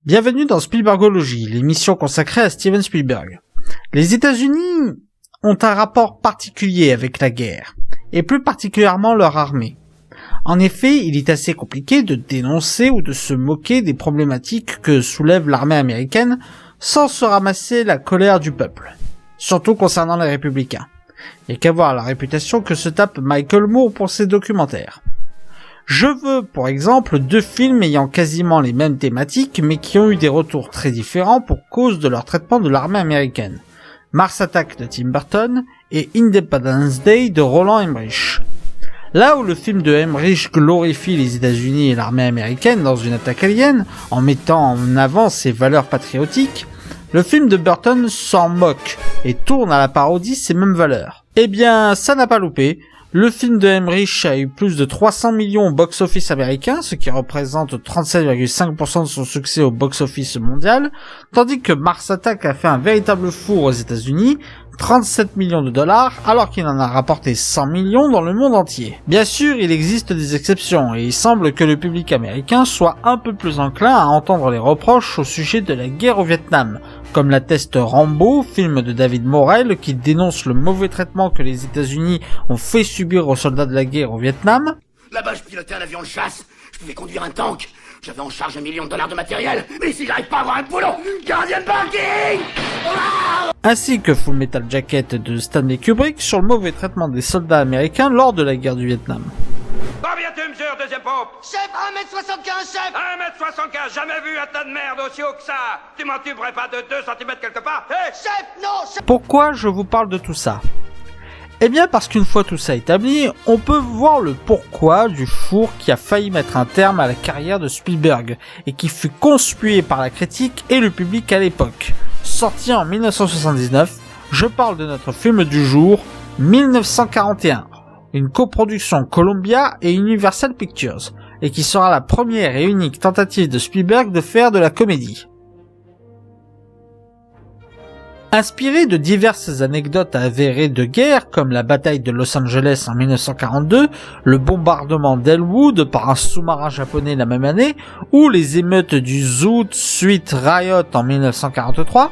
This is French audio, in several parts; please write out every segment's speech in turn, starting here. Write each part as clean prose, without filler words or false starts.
Bienvenue dans Spielbergologie, l'émission consacrée à Steven Spielberg. Les États-Unis ont un rapport particulier avec la guerre, et plus particulièrement leur armée. En effet, il est assez compliqué de dénoncer ou de se moquer des problématiques que soulève l'armée américaine sans se ramasser la colère du peuple, surtout concernant les républicains. Et qu'à voir la réputation que se tape Michael Moore pour ses documentaires. Je veux, pour exemple, 2 films ayant quasiment les mêmes thématiques, mais qui ont eu des retours très différents pour cause de leur traitement de l'armée américaine. Mars Attack de Tim Burton et Independence Day de Roland Emmerich. Là où le film de Emmerich glorifie les États-Unis et l'armée américaine dans une attaque alien, en mettant en avant ses valeurs patriotiques, le film de Burton s'en moque et tourne à la parodie ces mêmes valeurs. Eh bien, ça n'a pas loupé. Le film de Emmerich a eu plus de 300 millions au box-office américain, ce qui représente 37,5% de son succès au box-office mondial, tandis que Mars Attack a fait un véritable four aux États-Unis, 37 millions de dollars, alors qu'il en a rapporté 100 millions dans le monde entier. Bien sûr, il existe des exceptions, et il semble que le public américain soit un peu plus enclin à entendre les reproches au sujet de la guerre au Vietnam, comme l'atteste Rambo, film de David Morrell, qui dénonce le mauvais traitement que les États-Unis ont fait subir aux soldats de la guerre au Vietnam. Là-bas, je pilotais un avion de chasse, je pouvais conduire un tank, j'avais en charge $1 million de matériel, mais si j'arrive pas à avoir un boulot, gardien de parking! Ainsi que Full Metal Jacket de Stanley Kubrick sur le mauvais traitement des soldats américains lors de la guerre du Vietnam. Combien tu mesures, deuxième pompe? Chef, 1m75, chef! 1m75, jamais vu un tas de merde aussi haut que ça! Tu m'en tuberais pas de 2 cm quelque part? Hé! Chef, non, chef! Pourquoi je vous parle de tout ça? Eh bien parce qu'une fois tout ça établi, on peut voir le pourquoi du four qui a failli mettre un terme à la carrière de Spielberg, et qui fut conspué par la critique et le public à l'époque. Sorti en 1979, je parle de notre film du jour, 1941, une coproduction Columbia et Universal Pictures, et qui sera la première et unique tentative de Spielberg de faire de la comédie. Inspiré de diverses anecdotes avérées de guerre, comme la bataille de Los Angeles en 1942, le bombardement d'Elwood par un sous-marin japonais la même année, ou les émeutes du Zoot Suite Riot en 1943,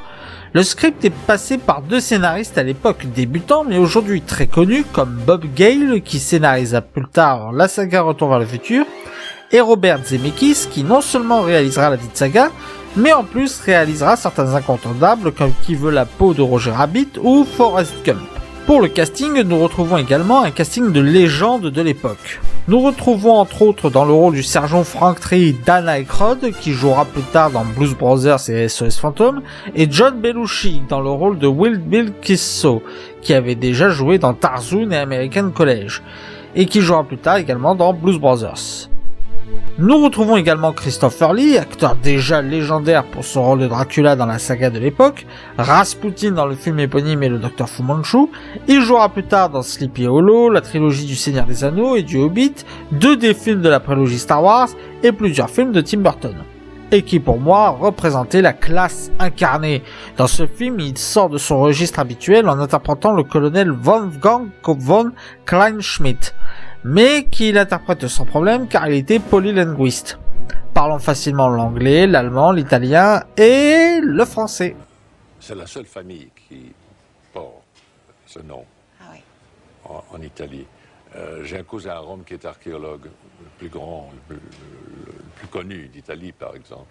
le script est passé par 2 scénaristes à l'époque débutants, mais aujourd'hui très connus, comme Bob Gale, qui scénarisa plus tard la saga Retour vers le futur, et Robert Zemeckis, qui non seulement réalisera la dite saga, mais en plus réalisera certains incontournables comme Qui veut la peau de Roger Rabbit ou Forrest Gump. Pour le casting, nous retrouvons également un casting de légende de l'époque. Nous retrouvons entre autres dans le rôle du sergent Frank Tree Dan Aykroyd, qui jouera plus tard dans Blues Brothers et SOS Fantôme, et John Belushi dans le rôle de Wild Bill Kisso, qui avait déjà joué dans Tarzoon et American College, et qui jouera plus tard également dans Blues Brothers. Nous retrouvons également Christopher Lee, acteur déjà légendaire pour son rôle de Dracula dans la saga de l'époque, Rasputin dans le film éponyme et le Docteur Fu Manchu. Il jouera plus tard dans Sleepy Hollow, la trilogie du Seigneur des Anneaux et du Hobbit, 2 des films de la prélogie Star Wars et plusieurs films de Tim Burton. Et qui pour moi représentait la classe incarnée. Dans ce film, il sort de son registre habituel en interprétant le colonel Wolfgang von Kleinschmidt, mais qu'il interprète sans problème car il était polylinguiste, parlant facilement l'anglais, l'allemand, l'italien et le français. C'est la seule famille qui porte ce nom en Italie. J'ai un cousin à Rome qui est archéologue, le plus grand, le plus connu d'Italie par exemple.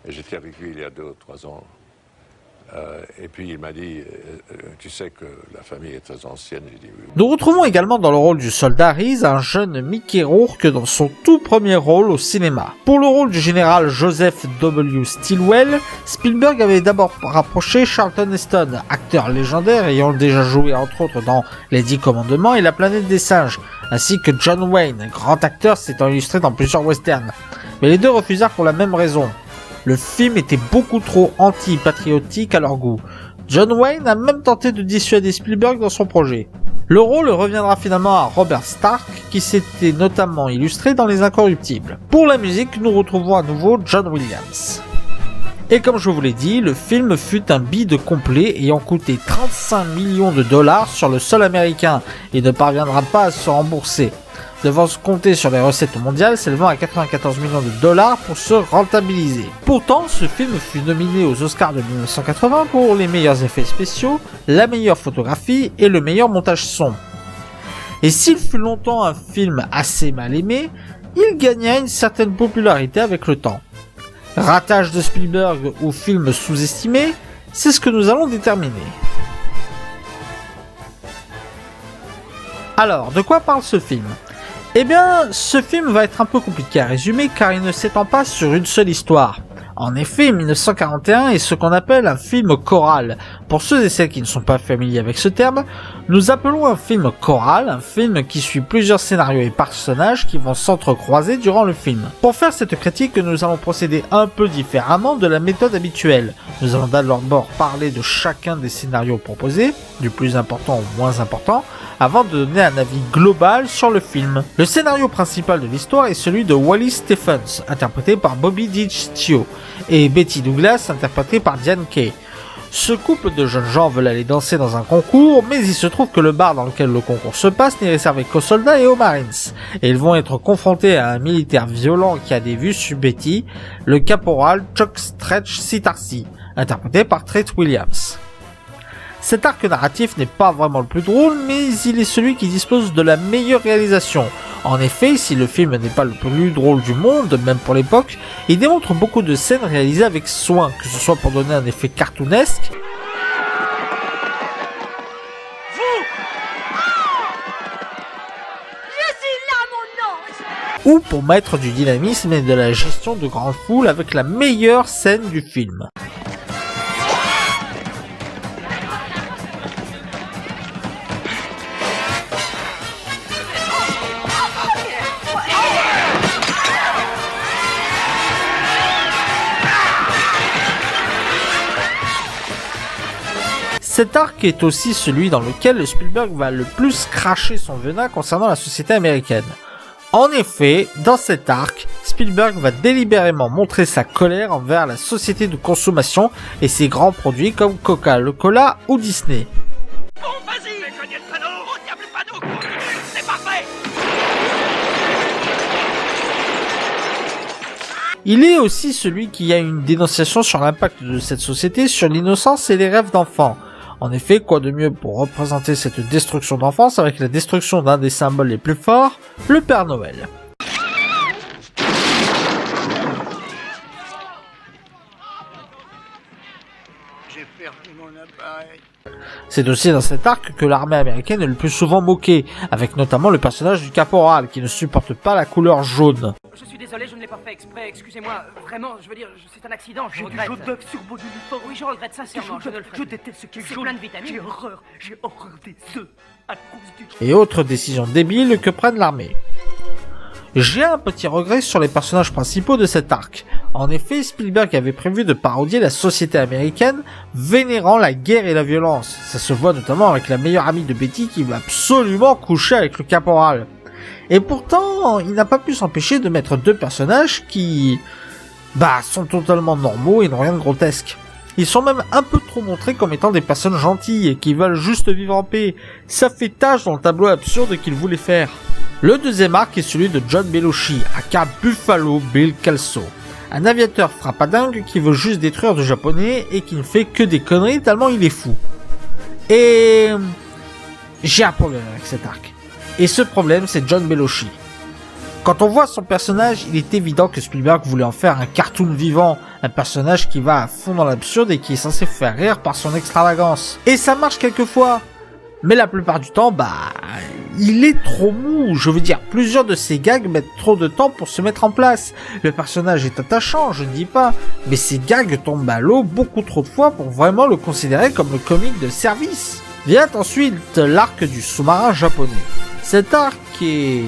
Et j'étais avec lui il y a 2 ou 3 ans. Et puis il m'a dit, tu sais que la famille est très ancienne. J'ai dit oui. Nous retrouvons également dans le rôle du soldat Reese un jeune Mickey Rourke dans son tout premier rôle au cinéma. Pour le rôle du général Joseph W. Stilwell, Spielberg avait d'abord rapproché Charlton Heston, acteur légendaire ayant déjà joué entre autres dans Les 10 Commandements et La Planète des Singes, ainsi que John Wayne, grand acteur s'étant illustré dans plusieurs westerns. Mais les 2 refusèrent pour la même raison. Le film était beaucoup trop anti-patriotique à leur goût. John Wayne a même tenté de dissuader Spielberg dans son projet. Le rôle reviendra finalement à Robert Stark, qui s'était notamment illustré dans Les Incorruptibles. Pour la musique, nous retrouvons à nouveau John Williams. Et comme je vous l'ai dit, le film fut un bide complet ayant coûté 35 millions de dollars sur le sol américain et ne parviendra pas à se rembourser. devant se compter sur les recettes mondiales s'élevant à 94 millions de dollars pour se rentabiliser. Pourtant, ce film fut nominé aux Oscars de 1980 pour les meilleurs effets spéciaux, la meilleure photographie et le meilleur montage son. Et s'il fut longtemps un film assez mal aimé, il gagna une certaine popularité avec le temps. Ratage de Spielberg ou film sous-estimé, c'est ce que nous allons déterminer. Alors, de quoi parle ce film ? Eh bien, ce film va être un peu compliqué à résumer car il ne s'étend pas sur une seule histoire. En effet, 1941 est ce qu'on appelle un film choral. Pour ceux et celles qui ne sont pas familiers avec ce terme, nous appelons un film choral un film qui suit plusieurs scénarios et personnages qui vont s'entrecroiser durant le film. Pour faire cette critique, nous allons procéder un peu différemment de la méthode habituelle. Nous allons d'abord parler de chacun des scénarios proposés, du plus important au moins important, avant de donner un avis global sur le film. Le scénario principal de l'histoire est celui de Wally Stephens, interprété par Bobby DiCiccio, et Betty Douglas, interprétée par Diane Kay. Ce couple de jeunes gens veulent aller danser dans un concours, mais il se trouve que le bar dans lequel le concours se passe n'est réservé qu'aux soldats et aux Marines. Et ils vont être confrontés à un militaire violent qui a des vues sur Betty, le caporal Chuck Stretch Sitarcy, interprété par Treat Williams. Cet arc narratif n'est pas vraiment le plus drôle, mais il est celui qui dispose de la meilleure réalisation. En effet, si le film n'est pas le plus drôle du monde, même pour l'époque, il démontre beaucoup de scènes réalisées avec soin, que ce soit pour donner un effet cartoonesque, ou pour mettre du dynamisme et de la gestion de grandes foules avec la meilleure scène du film. Cet arc est aussi celui dans lequel Spielberg va le plus cracher son venin concernant la société américaine. En effet, dans cet arc, Spielberg va délibérément montrer sa colère envers la société de consommation et ses grands produits comme Coca-Cola ou Disney. Bon, vas-y, fais cogner le panneau, retiens le panneau, continue, c'est parfait. Il est aussi celui qui a une dénonciation sur l'impact de cette société sur l'innocence et les rêves d'enfants. En effet, quoi de mieux pour représenter cette destruction d'enfance avec la destruction d'un des symboles les plus forts, le Père Noël. J'ai perdu mon appareil. C'est aussi dans cet arc que l'armée américaine est le plus souvent moquée, avec notamment le personnage du caporal qui ne supporte pas la couleur jaune. Je suis désolé, je ne l'ai pas fait exprès, excusez-moi, vraiment, je veux dire, c'est un accident, je J'ai du regrette. jaune d'œuf sur mon uniforme. Oui, je regrette sincèrement, je ne le ferai Je plus. déteste ce qui est C'est jaune. plein de vitamines. J'ai horreur des œufs à cause du... Et autres décisions débiles que prenne l'armée. J'ai un petit regret sur les personnages principaux de cet arc. En effet, Spielberg avait prévu de parodier la société américaine, vénérant la guerre et la violence. Ça se voit notamment avec la meilleure amie de Betty qui va absolument coucher avec le caporal. Et pourtant, il n'a pas pu s'empêcher de mettre deux personnages qui... sont totalement normaux et n'ont rien de grotesque. Ils sont même un peu trop montrés comme étant des personnes gentilles et qui veulent juste vivre en paix. Ça fait tâche dans le tableau absurde qu'il voulait faire. Le deuxième arc est celui de John Belushi, aka Buffalo Bill Kelso. Un aviateur frappadingue qui veut juste détruire du japonais et qui ne fait que des conneries tellement il est fou. Et... j'ai un problème avec cet arc. Et ce problème, c'est John Belushi. Quand on voit son personnage, il est évident que Spielberg voulait en faire un cartoon vivant, un personnage qui va à fond dans l'absurde et qui est censé faire rire par son extravagance. Et ça marche quelquefois, mais la plupart du temps, il est trop mou. Je veux dire, plusieurs de ces gags mettent trop de temps pour se mettre en place. Le personnage est attachant, je ne dis pas, mais ces gags tombent à l'eau beaucoup trop de fois pour vraiment le considérer comme le comique de service. Vient ensuite l'arc du sous-marin japonais. Cet arc est...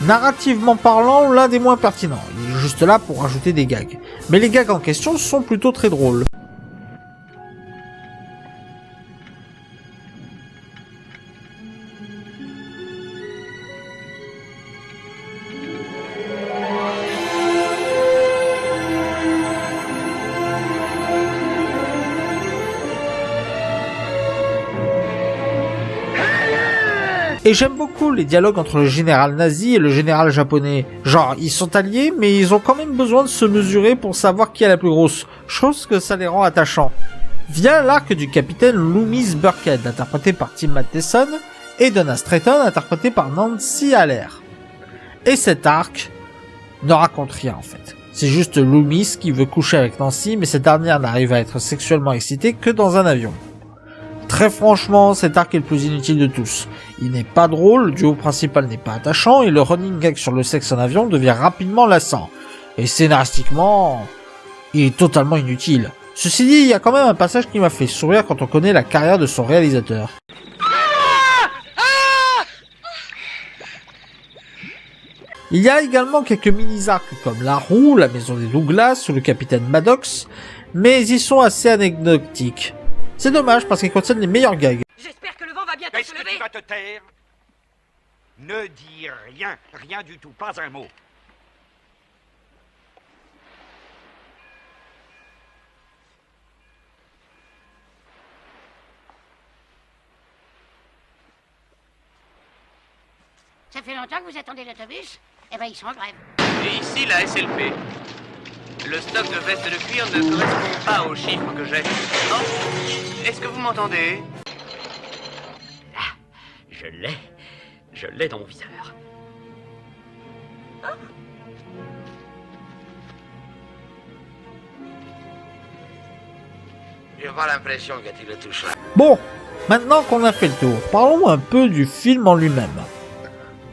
narrativement parlant, l'un des moins pertinents. Il est juste là pour rajouter des gags. Mais les gags en question sont plutôt très drôles. Et j'aime beaucoup les dialogues entre le général nazi et le général japonais. Genre, ils sont alliés, mais ils ont quand même besoin de se mesurer pour savoir qui est la plus grosse. Je trouve que ça les rend attachants. Vient l'arc du capitaine Loomis Burkhead, interprété par Tim Matheson, et Donna Stratton, interprété par Nancy Aller. Et cet arc ne raconte rien en fait. C'est juste Loomis qui veut coucher avec Nancy, mais cette dernière n'arrive à être sexuellement excitée que dans un avion. Très franchement, cet arc est le plus inutile de tous. Il n'est pas drôle, le duo principal n'est pas attachant, et le running gag sur le sexe en avion devient rapidement lassant. Et scénaristiquement, il est totalement inutile. Ceci dit, il y a quand même un passage qui m'a fait sourire quand on connaît la carrière de son réalisateur. Il y a également quelques mini-arcs comme La Roue, La Maison des Douglas ou le Capitaine Maddox, mais ils sont assez anecdotiques. C'est dommage parce qu'ils contiennent les meilleurs gags. J'espère que le vent va bientôt Est-ce se que lever. tu vas te taire? Ne dis rien, rien du tout, pas un mot. Ça fait longtemps que vous attendez l'autobus? Eh ben, ils sont en grève. Et ici, la SLP. Le stock de vestes de cuir ne correspond pas aux chiffres que j'ai. Oh, est-ce que vous m'entendez? Je l'ai dans mon viseur. J'ai pas l'impression que tu le touches. Bon, maintenant qu'on a fait le tour, parlons un peu du film en lui-même.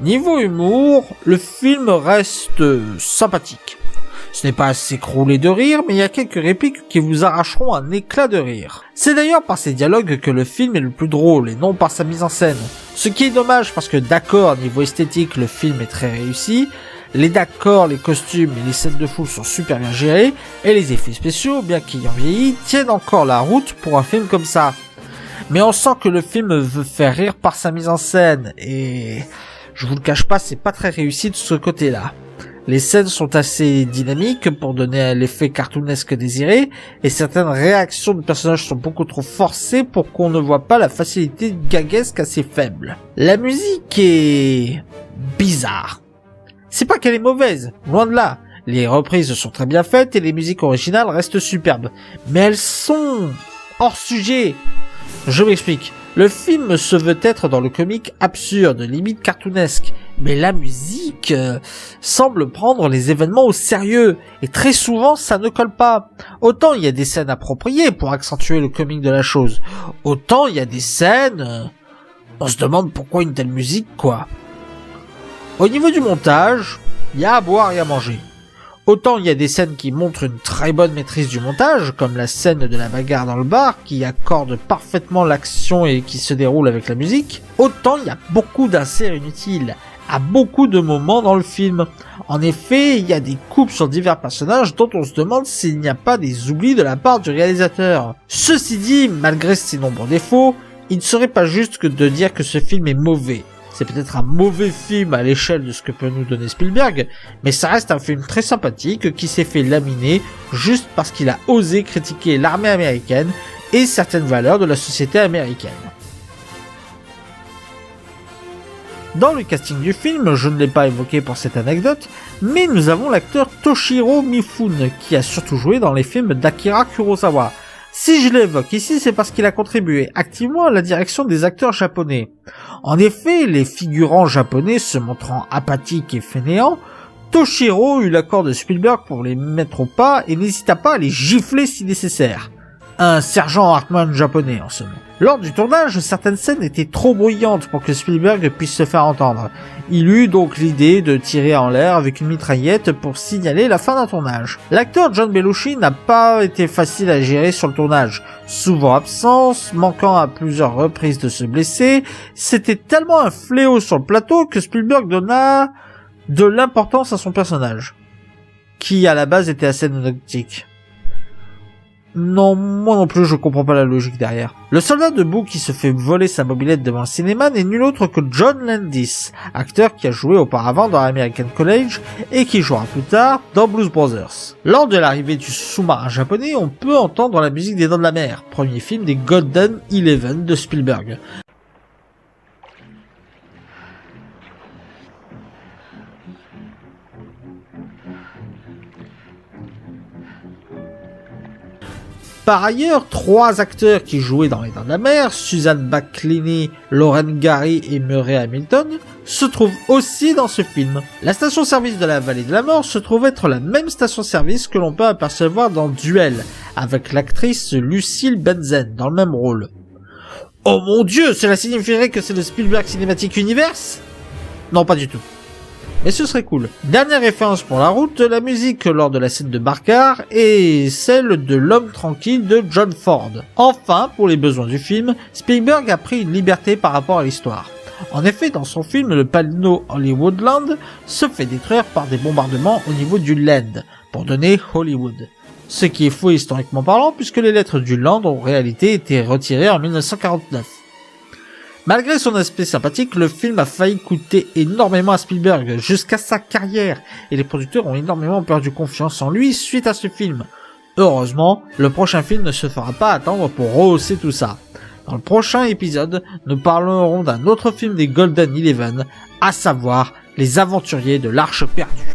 Niveau humour, le film reste sympathique. Ce n'est pas à s'écrouler de rire, mais il y a quelques répliques qui vous arracheront un éclat de rire. C'est d'ailleurs par ces dialogues que le film est le plus drôle et non par sa mise en scène. Ce qui est dommage parce que d'accord, niveau esthétique, le film est très réussi. Les décors, les costumes et les scènes de foule sont super bien gérés, et les effets spéciaux, bien qu'ayant vieilli, tiennent encore la route pour un film comme ça. Mais on sent que le film veut faire rire par sa mise en scène, et je vous le cache pas, c'est pas très réussi de ce côté-là. Les scènes sont assez dynamiques pour donner l'effet cartoonesque désiré, et certaines réactions de personnages sont beaucoup trop forcées pour qu'on ne voit pas la facilité gaguesque assez faible. La musique est bizarre. C'est pas qu'elle est mauvaise, loin de là. Les reprises sont très bien faites et les musiques originales restent superbes. Mais elles sont hors sujet. Je m'explique. Le film se veut être dans le comique absurde, limite cartoonesque. Mais la musique semble prendre les événements au sérieux. Et très souvent, ça ne colle pas. Autant il y a des scènes appropriées pour accentuer le comique de la chose. Autant il y a des scènes... on se demande pourquoi une telle musique, quoi. Au niveau du montage, il y a à boire et à manger. Autant il y a des scènes qui montrent une très bonne maîtrise du montage, comme la scène de la bagarre dans le bar, qui accorde parfaitement l'action et qui se déroule avec la musique, autant il y a beaucoup d'inserts inutiles, à beaucoup de moments dans le film. En effet, il y a des coupes sur divers personnages dont on se demande s'il n'y a pas des oublis de la part du réalisateur. Ceci dit, malgré ses nombreux défauts, il ne serait pas juste que de dire que ce film est mauvais. C'est peut-être un mauvais film à l'échelle de ce que peut nous donner Spielberg, mais ça reste un film très sympathique qui s'est fait laminer juste parce qu'il a osé critiquer l'armée américaine et certaines valeurs de la société américaine. Dans le casting du film, je ne l'ai pas évoqué pour cette anecdote, mais nous avons l'acteur Toshiro Mifune qui a surtout joué dans les films d'Akira Kurosawa. Si je l'évoque ici, c'est parce qu'il a contribué activement à la direction des acteurs japonais. En effet, les figurants japonais se montrant apathiques et fainéants, Toshiro eut l'accord de Spielberg pour les mettre au pas et n'hésita pas à les gifler si nécessaire. Un sergent Hartman japonais en ce moment. Lors du tournage, certaines scènes étaient trop bruyantes pour que Spielberg puisse se faire entendre. Il eut donc l'idée de tirer en l'air avec une mitraillette pour signaler la fin d'un tournage. L'acteur John Belushi n'a pas été facile à gérer sur le tournage. Souvent absent, manquant à plusieurs reprises de se blesser, c'était tellement un fléau sur le plateau que Spielberg donna de l'importance à son personnage, qui à la base était assez anecdotique. Non, moi non plus, je comprends pas la logique derrière. Le soldat debout qui se fait voler sa mobilette devant le cinéma n'est nul autre que John Landis, acteur qui a joué auparavant dans American College et qui jouera plus tard dans Blues Brothers. Lors de l'arrivée du sous-marin japonais, on peut entendre la musique des Dents de la Mer, premier film des Golden Eleven de Spielberg. Par ailleurs, 3 acteurs qui jouaient dans Les Dents de la Mer, Suzanne McClenney, Lauren Gary et Murray Hamilton, se trouvent aussi dans ce film. La station-service de la Vallée de la Mort se trouve être la même station-service que l'on peut apercevoir dans Duel, avec l'actrice Lucille Benzen dans le même rôle. Oh mon dieu, cela signifierait que c'est le Spielberg Cinematic Universe ? Non, pas du tout. Mais ce serait cool. Dernière référence pour la route, la musique lors de la scène de Barcar est celle de L'Homme Tranquille de John Ford. Enfin, pour les besoins du film, Spielberg a pris une liberté par rapport à l'histoire. En effet, dans son film, le panneau Hollywoodland se fait détruire par des bombardements au niveau du Land, pour donner Hollywood. Ce qui est faux historiquement parlant, puisque les lettres du Land ont en réalité été retirées en 1949. Malgré son aspect sympathique, le film a failli coûter énormément à Spielberg, jusqu'à sa carrière, et les producteurs ont énormément perdu confiance en lui suite à ce film. Heureusement, le prochain film ne se fera pas attendre pour rehausser tout ça. Dans le prochain épisode, nous parlerons d'un autre film des Golden Eleven, à savoir Les Aventuriers de l'Arche perdue.